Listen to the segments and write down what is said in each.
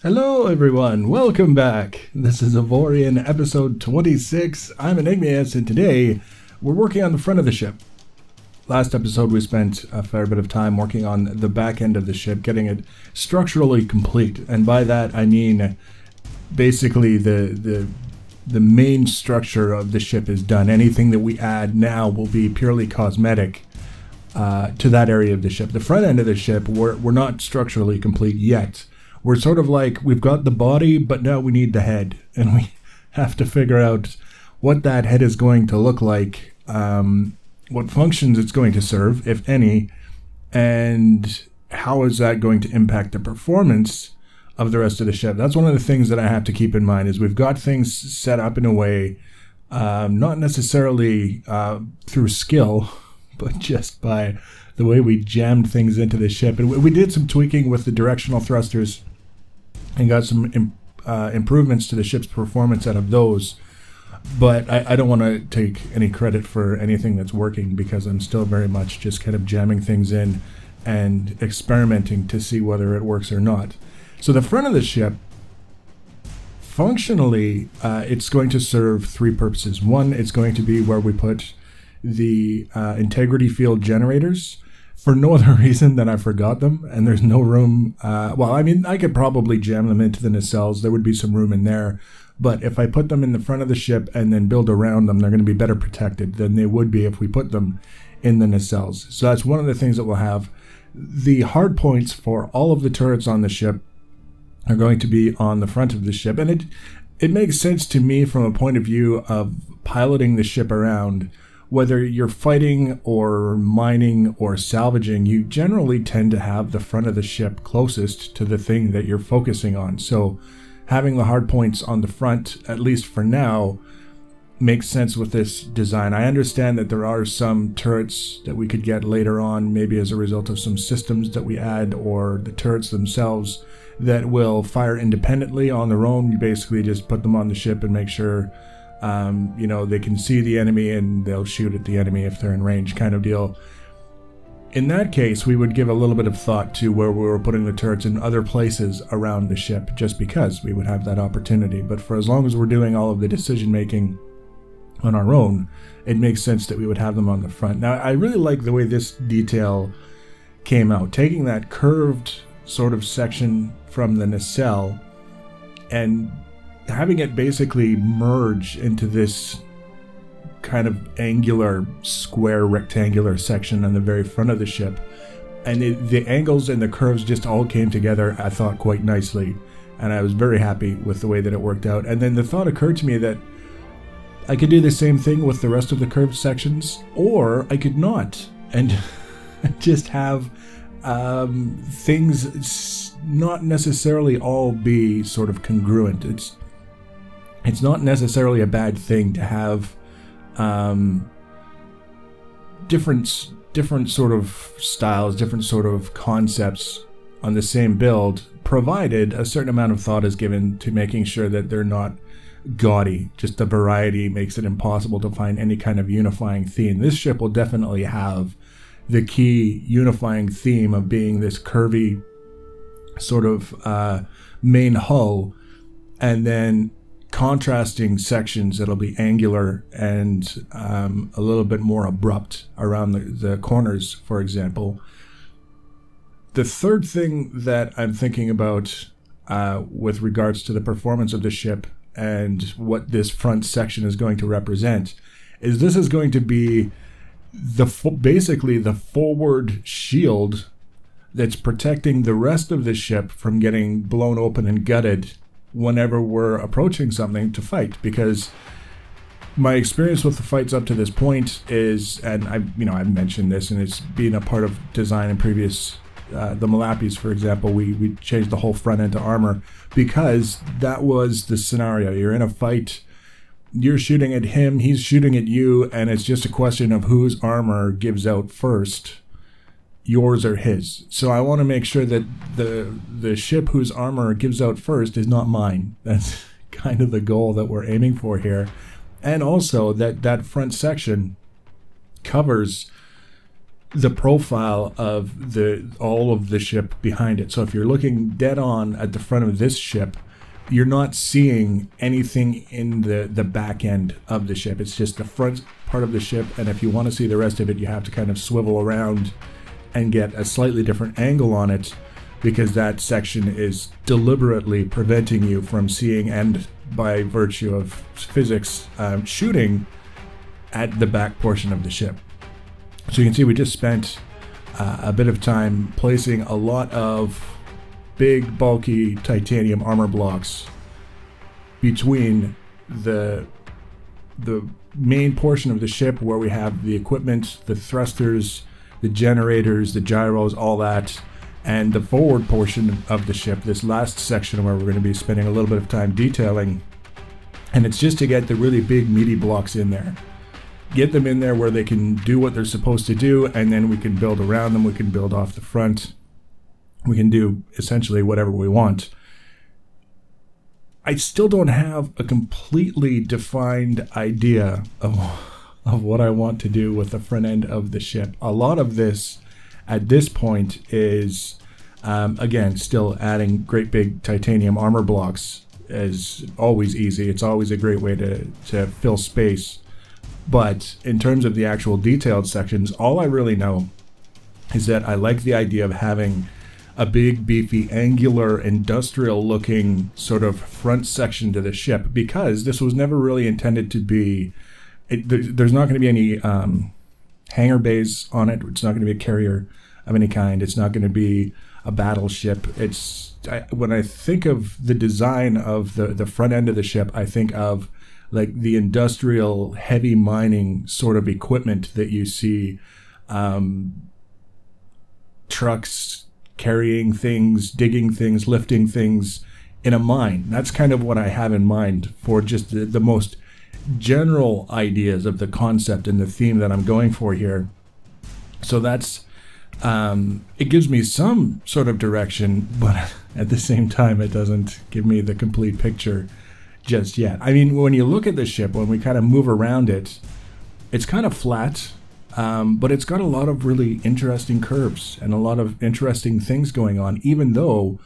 Hello everyone, welcome back. This is Avorion episode 26. I'm Enigmius and today we're working on the front of the ship. Last episode we spent a fair bit of time working on the back end of the ship, getting it structurally complete. And by that I mean basically the main structure of the ship is done. Anything that we add now will be purely cosmetic to that area of the ship. The front end of the ship, we're not structurally complete yet. We're sort of like, we've got the body, but now we need the head. And we have to figure out what that head is going to look like, what functions it's going to serve, if any, and how is that going to impact the performance of the rest of the ship. That's one of the things that I have to keep in mind, is we've got things set up in a way, not necessarily through skill, but just by the way we jammed things into the ship. And we did some tweaking with the directional thrusters and got some improvements to the ship's performance out of those. But I don't want to take any credit for anything that's working, because I'm still very much just kind of jamming things in and experimenting to see whether it works or not. So the front of the ship, functionally, it's going to serve three purposes. One, it's going to be where we put the integrity field generators, for no other reason than I forgot them, and there's no room. Well, I mean, I could probably jam them into the nacelles. There would be some room in there, but if I put them in the front of the ship and then build around them, they're going to be better protected than they would be if we put them in the nacelles. So that's one of the things that we'll have. The hard points for all of the turrets on the ship are going to be on the front of the ship, and it makes sense to me from a point of view of piloting the ship around. Whether you're fighting or mining or salvaging, you generally tend to have the front of the ship closest to the thing that you're focusing on. So having the hard points on the front, at least for now, makes sense with this design. I understand that there are some turrets that we could get later on, maybe as a result of some systems that we add, or the turrets themselves that will fire independently on their own. You basically just put them on the ship and make sure you know, they can see the enemy and they'll shoot at the enemy if they're in range, kind of deal. In that case, we would give a little bit of thought to where we were putting the turrets in other places around the ship, just because we would have that opportunity. But for as long as we're doing all of the decision making on our own, it makes sense that we would have them on the front. Now, I really like the way this detail came out, taking that curved sort of section from the nacelle and having it basically merge into this kind of angular, square, rectangular section on the very front of the ship. And the angles and the curves just all came together, I thought, quite nicely. And I was very happy with the way that it worked out. And then the thought occurred to me that I could do the same thing with the rest of the curved sections, or I could not, and just have things not necessarily all be sort of congruent. It's not necessarily a bad thing to have different sort of styles, different sort of concepts on the same build, provided a certain amount of thought is given to making sure that they're not gaudy. Just the variety makes it impossible to find any kind of unifying theme. This ship will definitely have the key unifying theme of being this curvy sort of main hull, and then contrasting sections that'll be angular and a little bit more abrupt around the corners, for example. The third thing that I'm thinking about with regards to the performance of the ship and what this front section is going to represent is this is going to be basically the forward shield that's protecting the rest of the ship from getting blown open and gutted whenever we're approaching something to fight. Because my experience with the fights up to this point is, and I've mentioned this, and it's been a part of design in previous, the Malapis, for example, we changed the whole front end to armor because that was the scenario. You're in a fight, you're shooting at him, he's shooting at you, and it's just a question of whose armor gives out first, yours or his. So I want to make sure that the ship whose armor gives out first is not mine. That's kind of the goal that we're aiming for here. And also that front section covers the profile of all of the ship behind it. So if you're looking dead on at the front of this ship, you're not seeing anything in the back end of the ship. It's just the front part of the ship, and if you want to see the rest of it, you have to kind of swivel around and get a slightly different angle on it, because that section is deliberately preventing you from seeing, and by virtue of physics, shooting at the back portion of the ship. So you can see we just spent a bit of time placing a lot of big bulky titanium armor blocks between the main portion of the ship, where we have the equipment, the thrusters, the generators, the gyros, all that, and the forward portion of the ship, this last section where we're going to be spending a little bit of time detailing. And it's just to get the really big meaty blocks in there. Get them in there where they can do what they're supposed to do, and then we can build around them, we can build off the front. We can do essentially whatever we want. I still don't have a completely defined idea of what I want to do with the front end of the ship. A lot of this at this point is, again, still adding great big titanium armor blocks is always easy. It's always a great way to fill space. But in terms of the actual detailed sections, all I really know is that I like the idea of having a big, beefy, angular, industrial-looking sort of front section to the ship, because this was never really intended to be... there's not going to be any hangar bays on it. It's not going to be a carrier of any kind. It's not going to be a battleship. When I think of the design of the front end of the ship, I think of like the industrial, heavy mining sort of equipment that you see, trucks carrying things, digging things, lifting things in a mine. That's kind of what I have in mind for just the most general ideas of the concept and the theme that I'm going for here. So that's, it gives me some sort of direction, but at the same time, it doesn't give me the complete picture just yet. I mean, when you look at the ship, when we kind of move around it, it's kind of flat. But it's got a lot of really interesting curves and a lot of interesting things going on, even though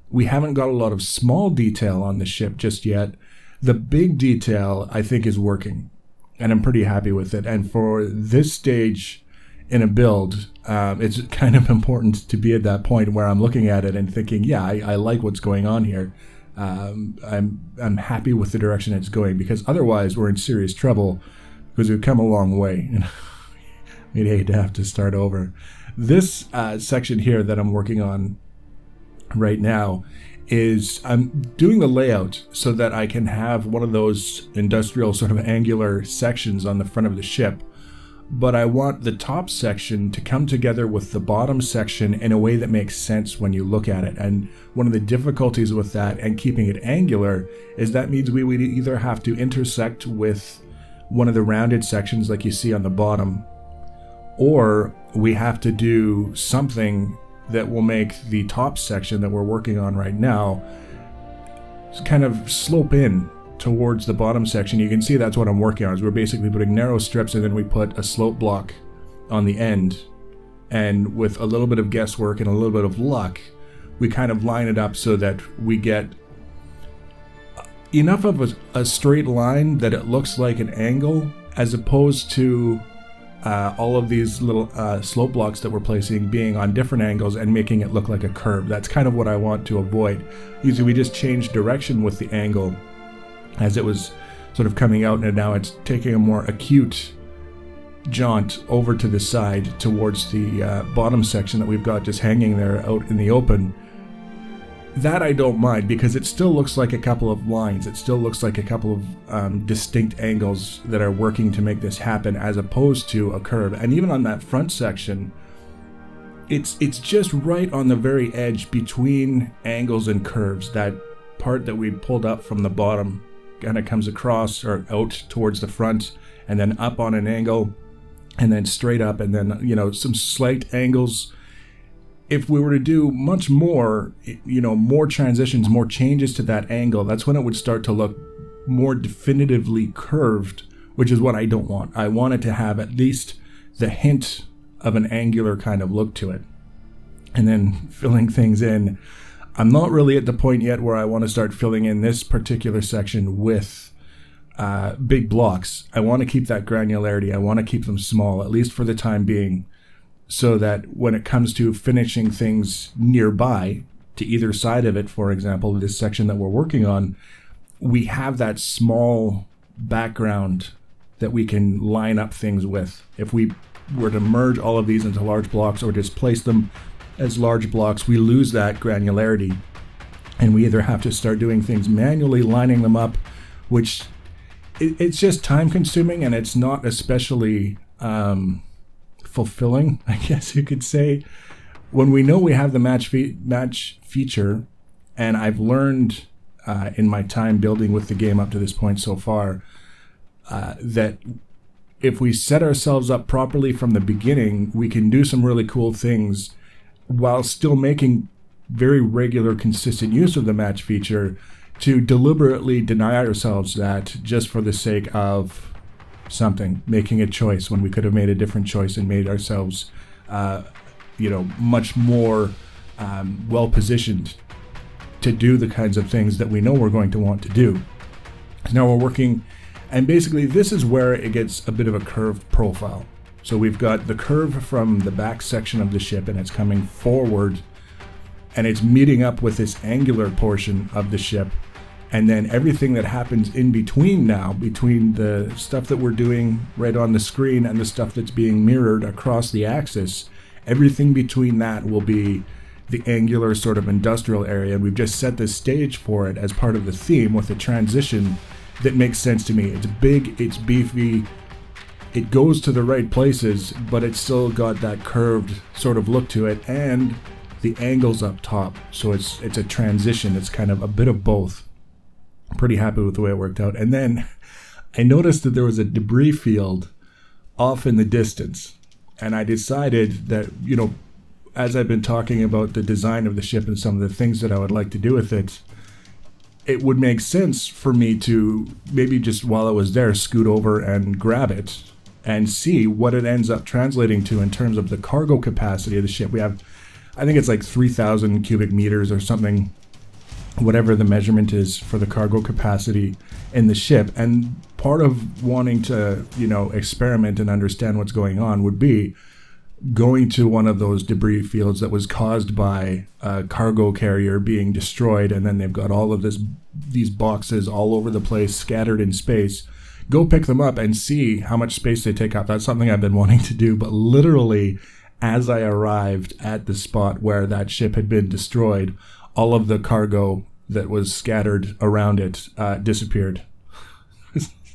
we haven't got a lot of small detail on the ship just yet. The big detail, I think, is working, and I'm pretty happy with it. And for this stage in a build, it's kind of important to be at that point where I'm looking at it and thinking, yeah, I like what's going on here. I'm happy with the direction it's going, because otherwise we're in serious trouble, because we've come a long way. We'd hate to have to start over. This section here that I'm working on right now is I'm doing the layout so that I can have one of those industrial sort of angular sections on the front of the ship. But I want the top section to come together with the bottom section in a way that makes sense when you look at it. And one of the difficulties with that and keeping it angular is that means we would either have to intersect with one of the rounded sections like you see on the bottom, or we have to do something that will make the top section that we're working on right now kind of slope in towards the bottom section. You can see that's what I'm working on, is we're basically putting narrow strips and then we put a slope block on the end. And with a little bit of guesswork and a little bit of luck, we kind of line it up so that we get enough of a straight line that it looks like an angle, as opposed to all of these little slope blocks that we're placing being on different angles and making it look like a curve. That's kind of what I want to avoid. Usually we just change direction with the angle as it was sort of coming out, and now it's taking a more acute jaunt over to the side towards the bottom section that we've got just hanging there out in the open. That I don't mind, because it still looks like a couple of lines. It still looks like a couple of distinct angles that are working to make this happen, as opposed to a curve. And even on that front section, it's just right on the very edge between angles and curves. That part that we pulled up from the bottom kind of comes across or out towards the front, and then up on an angle, and then straight up, and then, you know, some slight angles. If we were to do much more, you know, more transitions, more changes to that angle, that's when it would start to look more definitively curved, which is what I don't want. I want it to have at least the hint of an angular kind of look to it. And then filling things in. I'm not really at the point yet where I want to start filling in this particular section with big blocks. I want to keep that granularity. I want to keep them small, at least for the time being, so that when it comes to finishing things nearby, to either side of it, for example, this section that we're working on, we have that small background that we can line up things with. If we were to merge all of these into large blocks or displace them as large blocks, we lose that granularity, and we either have to start doing things manually, lining them up, which it's just time consuming, and it's not especially fulfilling, I guess you could say. When we know we have the match feature, and I've learned in my time building with the game up to this point so far, that if we set ourselves up properly from the beginning, we can do some really cool things while still making very regular, consistent use of the match feature, to deliberately deny ourselves that just for the sake of something, making a choice when we could have made a different choice and made ourselves much more well-positioned to do the kinds of things that we know we're going to want to do. Now we're working, and basically this is where it gets a bit of a curved profile. So we've got the curve from the back section of the ship, and it's coming forward, and it's meeting up with this angular portion of the ship. And then everything that happens in between now, between the stuff that we're doing right on the screen and the stuff that's being mirrored across the axis, everything between that will be the angular sort of industrial area. And we've just set the stage for it as part of the theme with a transition that makes sense to me. It's big, it's beefy, it goes to the right places, but it's still got that curved sort of look to it, and the angles up top. So it's a transition. It's kind of a bit of both. I'm pretty happy with the way it worked out. And then I noticed that there was a debris field off in the distance, and I decided that, as I've been talking about the design of the ship and some of the things that I would like to do with it, it would make sense for me to maybe just while it was there, scoot over and grab it and see what it ends up translating to in terms of the cargo capacity of the ship. We have, I think it's like 3,000 cubic meters or something, whatever the measurement is for the cargo capacity in the ship. And part of wanting to, experiment and understand what's going on would be going to one of those debris fields that was caused by a cargo carrier being destroyed, and then they've got all of these boxes all over the place scattered in space. Go pick them up and see how much space they take up. That's something I've been wanting to do, but literally as I arrived at the spot where that ship had been destroyed, all of the cargo that was scattered around it disappeared.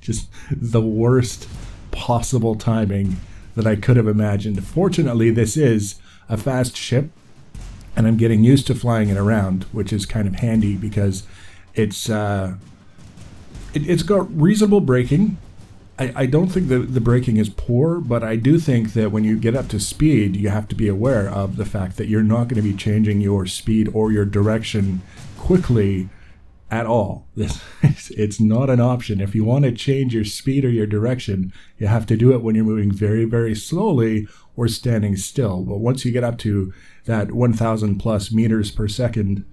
Just the worst possible timing that I could have imagined. Fortunately, this is a fast ship, and I'm getting used to flying it around, which is kind of handy because it's got reasonable braking. I don't think the braking is poor, but I do think that when you get up to speed, you have to be aware of the fact that you're not going to be changing your speed or your direction quickly at all. It's not an option. If you want to change your speed or your direction, you have to do it when you're moving very, very slowly or standing still. But once you get up to that 1,000 plus meters per second,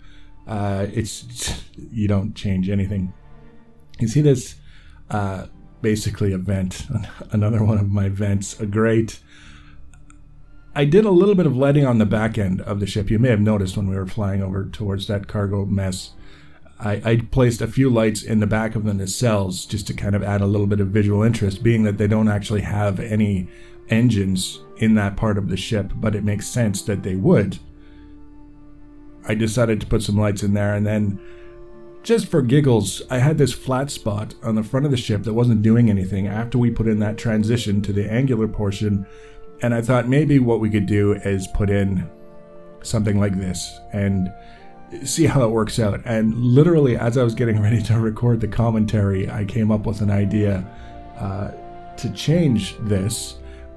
you don't change anything. You see this basically a vent, another one of my vents, I did a little bit of lighting on the back end of the ship. You may have noticed when we were flying over towards that cargo mess, I placed a few lights in the back of the nacelles just to kind of add a little bit of visual interest, being that they don't actually have any engines in that part of the ship, but it makes sense that they would. I decided to put some lights in there, and then just for giggles, I had this flat spot on the front of the ship that wasn't doing anything after we put in that transition to the angular portion, and I thought maybe what we could do is put in something like this and see how it works out. And literally, as I was getting ready to record the commentary, I came up with an idea to change this.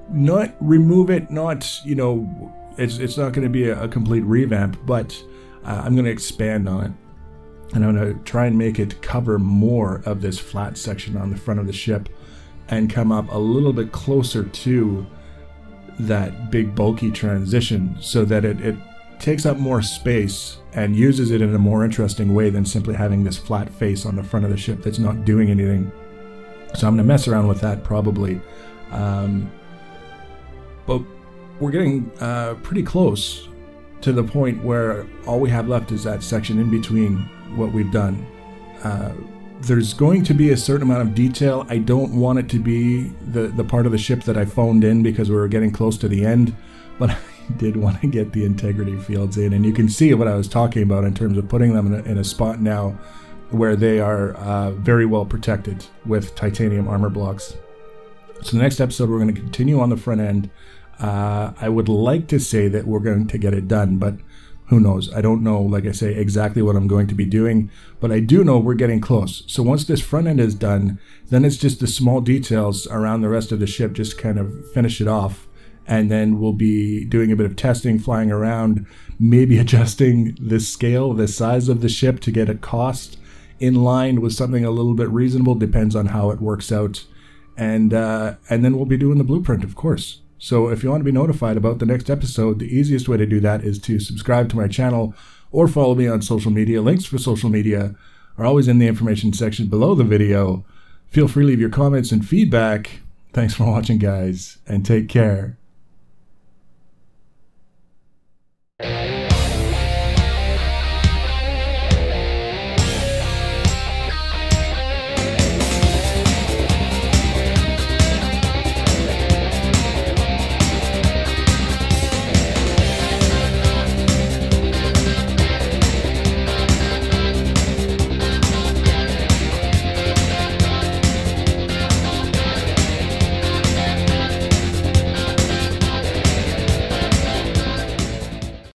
Not remove it, not, it's not going to be a complete revamp, but I'm going to expand on it. And I'm going to try and make it cover more of this flat section on the front of the ship and come up a little bit closer to that big bulky transition so that it takes up more space and uses it in a more interesting way than simply having this flat face on the front of the ship that's not doing anything. So I'm going to mess around with that probably. But we're getting pretty close to the point where all we have left is that section in between what we've done. There's going to be a certain amount of detail. I don't want it to be the part of the ship that I phoned in because we were getting close to the end, but I did want to get the integrity fields in, and you can see what I was talking about in terms of putting them in a spot now where they are very well protected with titanium armor blocks. So the next episode we're going to continue on the front end. I would like to say that we're going to get it done, but who knows? I don't know, like I say, exactly what I'm going to be doing, but I do know we're getting close. So once this front end is done, then it's just the small details around the rest of the ship, just kind of finish it off. And then we'll be doing a bit of testing, flying around, maybe adjusting the scale, the size of the ship to get a cost in line with something a little bit reasonable. Depends on how it works out. And then we'll be doing the blueprint, of course. So if you want to be notified about the next episode, the easiest way to do that is to subscribe to my channel or follow me on social media. Links for social media are always in the information section below the video. Feel free to leave your comments and feedback. Thanks for watching, guys, and take care.